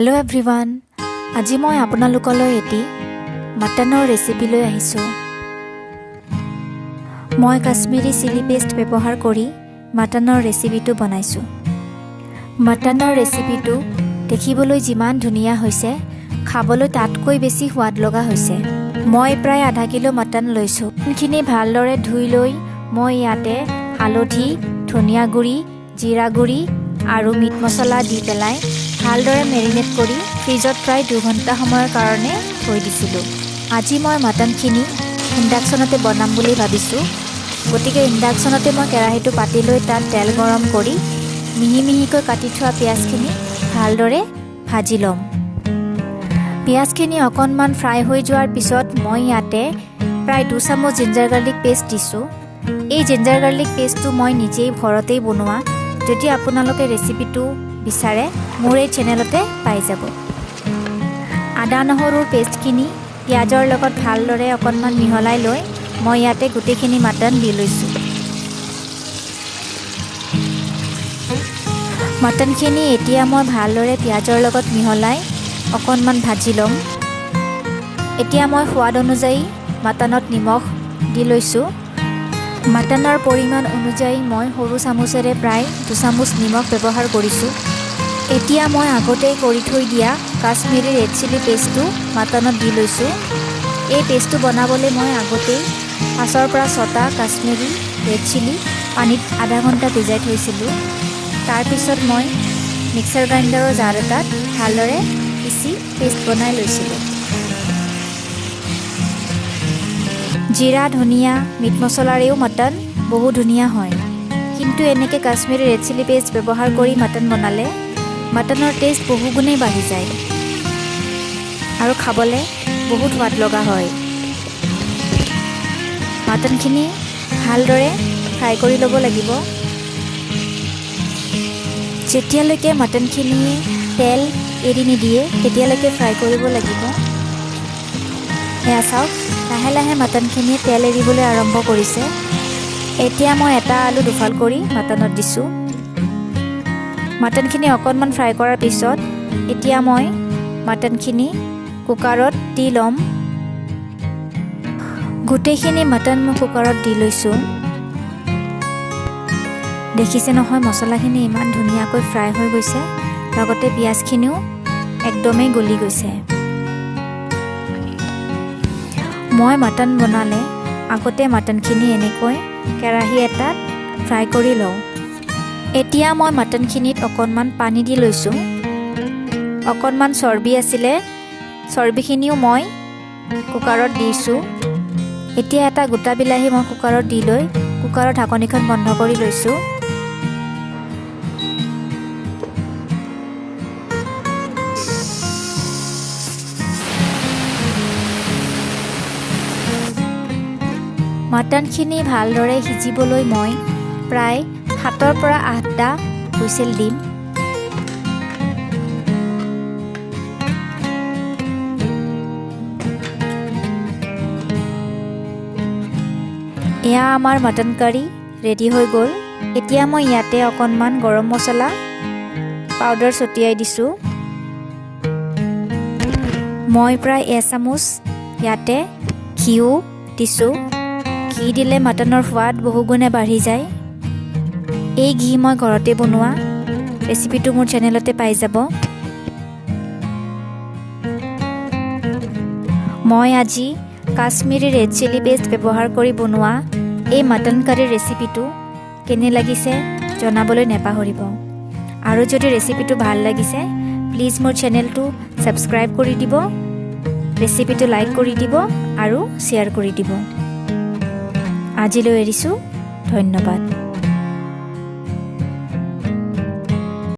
Hello' everyone, আজি মই আপোনালোকলৈ এটি মাটনৰ ৰেচিপি লৈ আহিছোঁ। মই কাশ্মীৰী চিলি পেষ্ট ব্যৱহাৰ কৰি মাটনৰ ৰেচিপিটো বনাইছোঁ। মাটনৰ ৰেচিপিটো দেখিবলৈ যিমান ধুনীয়া হৈছে, খাবলৈ তাতকৈ বেছি সোৱাদ লগা হৈছে। মই প্ৰায় আধা কিলো মাটন লৈছোঁ। মাটনখিনি ভালদৰে ধুই লৈ মই ইয়াতে হালধি, ধনিয়া গুড়ি, জিৰা গুড়ি আৰু মিট মছলা দি পেলাই ভালদৰে মেৰিনেট কৰি ফ্ৰিজত প্ৰায় 2 ঘণ্টা সময়ৰ কাৰণে থৈ দিছিলোঁ। আজি মই মাটনখিনি ইণ্ডাকশ্যনতে বনাম বুলি ভাবিছোঁ। গতিকে ইণ্ডাকশ্যনতে মই কেৰাহীটো পাতি লৈ তাত তেল গৰম কৰি মিহি মিহিকৈ কাটি থোৱা পিঁয়াজখিনি ভালদৰে ভাজি ল'ম। পিঁয়াজখিনি অকণমান ফ্ৰাই হৈ যোৱাৰ পিছত মই ইয়াতে প্ৰায় 2 চামুচ জিঞ্জাৰ গাৰ্লিক পেষ্ট দিছোঁ। এই জিঞ্জাৰ গাৰ্লিক পেষ্টটো মই নিজেই ঘৰতেই বনোৱা। যদি আপোনালোকে ৰেচিপিটো বিচাৰে মোৰ এই চেনেলতে পাই যাব। আদা নহৰুৰ পেষ্টখিনি পিঁয়াজৰ লগত ভালদৰে অকণমান মিহলাই লৈ মই ইয়াতে গোটেইখিনি মাটন দি লৈছোঁ। মাটনখিনি এতিয়া মই ভালদৰে পিঁয়াজৰ লগত মিহলাই অকণমান ভাজি ল'ম। এতিয়া মই সোৱাদ অনুযায়ী মাটনত নিমখ দি লৈছোঁ। মাটনৰ পৰিমাণ অনুযায়ী মই সৰু চামুচেৰে প্ৰায় 2 চামুচ নিমখ ব্যৱহাৰ কৰিছোঁ। এতিয়া মই আগতেই কৰি থৈ দিয়া কাশ্মীৰী ৰেড চিলি পেষ্টটো মাটনত দি লৈছোঁ। এই পেষ্টটো বনাবলৈ মই আগতেই 5ৰ পৰা 6টা কাশ্মীৰী ৰেড চিলি পানীত আধা ঘণ্টা ভিজাই থৈছিলোঁ। তাৰপিছত মই মিক্সাৰ গ্ৰাইণ্ডাৰৰ জাৰ এটাত ভালদৰে পিচি পেষ্ট বনাই লৈছিলোঁ। জিৰা, ধনিয়া, মিট মছলাৰেও মাটন বহু ধুনীয়া হয়। কিন্তু এনেকৈ কাশ্মীৰী ৰেড চিলি পেষ্ট ব্যৱহাৰ কৰি মাটন বনালে মাটনৰ টেষ্ট বহু গুণেই বাঢ়ি যায় আৰু খাবলৈ বহুত সোৱাদ লগা হয়। মাটনখিনি ভালদৰে ফ্ৰাই কৰি ল'ব লাগিব। যেতিয়ালৈকে মাটনখিনিয়ে তেল এৰি নিদিয়ে তেতিয়ালৈকে ফ্ৰাই কৰিব লাগিব। এয়া চাওক, লাহে লাহে মাটনখিনিয়ে তেল এৰিবলৈ আৰম্ভ কৰিছে। এতিয়া মই এটা আলু দুফাল কৰি মাটনত দিছোঁ। মাটনখিনি অকণমান ফ্ৰাই কৰাৰ পিছত এতিয়া মই মাটনখিনি কুকাৰত দি ল'ম। গোটেইখিনি মাটন মই কুকাৰত দি লৈছোঁ। দেখিছে নহয়, মছলাখিনি ইমান ধুনীয়াকৈ ফ্ৰাই হৈ গৈছে, লগতে পিঁয়াজখিনিও একদমেই গলি গৈছে। মই মাটন বনালে আগতে মাটনখিনি এনেকৈ কেৰাহী এটাত ফ্ৰাই কৰি লওঁ। এতিয়া মই মাটনখিনিত অকণমান পানী দি লৈছোঁ। অকণমান চৰ্বি আছিলে, চৰ্বিখিনিও মই কুকাৰত দিছোঁ। এতিয়া এটা গোটা বিলাহী মই কুকাৰত দি লৈ কুকাৰৰ ঢাকনিখন বন্ধ কৰি লৈছোঁ। মাটনখিনি ভালদৰে সিজিবলৈ মই প্ৰায় 7ৰ পৰা 8টা হুইচেল দিম। এয়া আমাৰ মাটন কাৰী ৰেডি হৈ গ'ল। এতিয়া মই ইয়াতে অকণমান গৰম মছলা পাউডাৰ ছটিয়াই দিছোঁ। মই প্ৰায় 1 চামুচ ইয়াতে ঘিউ দিছোঁ। ঘি দিলে মাটনৰ সোৱাদ বহুগুণে বাঢ়ি যায়। এই ঘি মই ঘৰতে বনোৱা। ৰেচিপিটো মোৰ চেনেলতে পাই যাব। মই আজি কাশ্মীৰী ৰেড চিলি পেষ্ট ব্যৱহাৰ কৰি বনোৱা এই মাটন কাৰীৰ ৰেচিপিটো কেনে লাগিছে জনাবলৈ নেপাহৰিব। আৰু যদি ৰেচিপিটো ভাল লাগিছে প্লিজ মোৰ চেনেলটো ছাবস্ক্ৰাইব কৰি দিব, ৰেচিপিটো লাইক কৰি দিব আৰু শ্বেয়াৰ কৰি দিব। আজিলৈ এৰিছোঁ, ধন্যবাদ।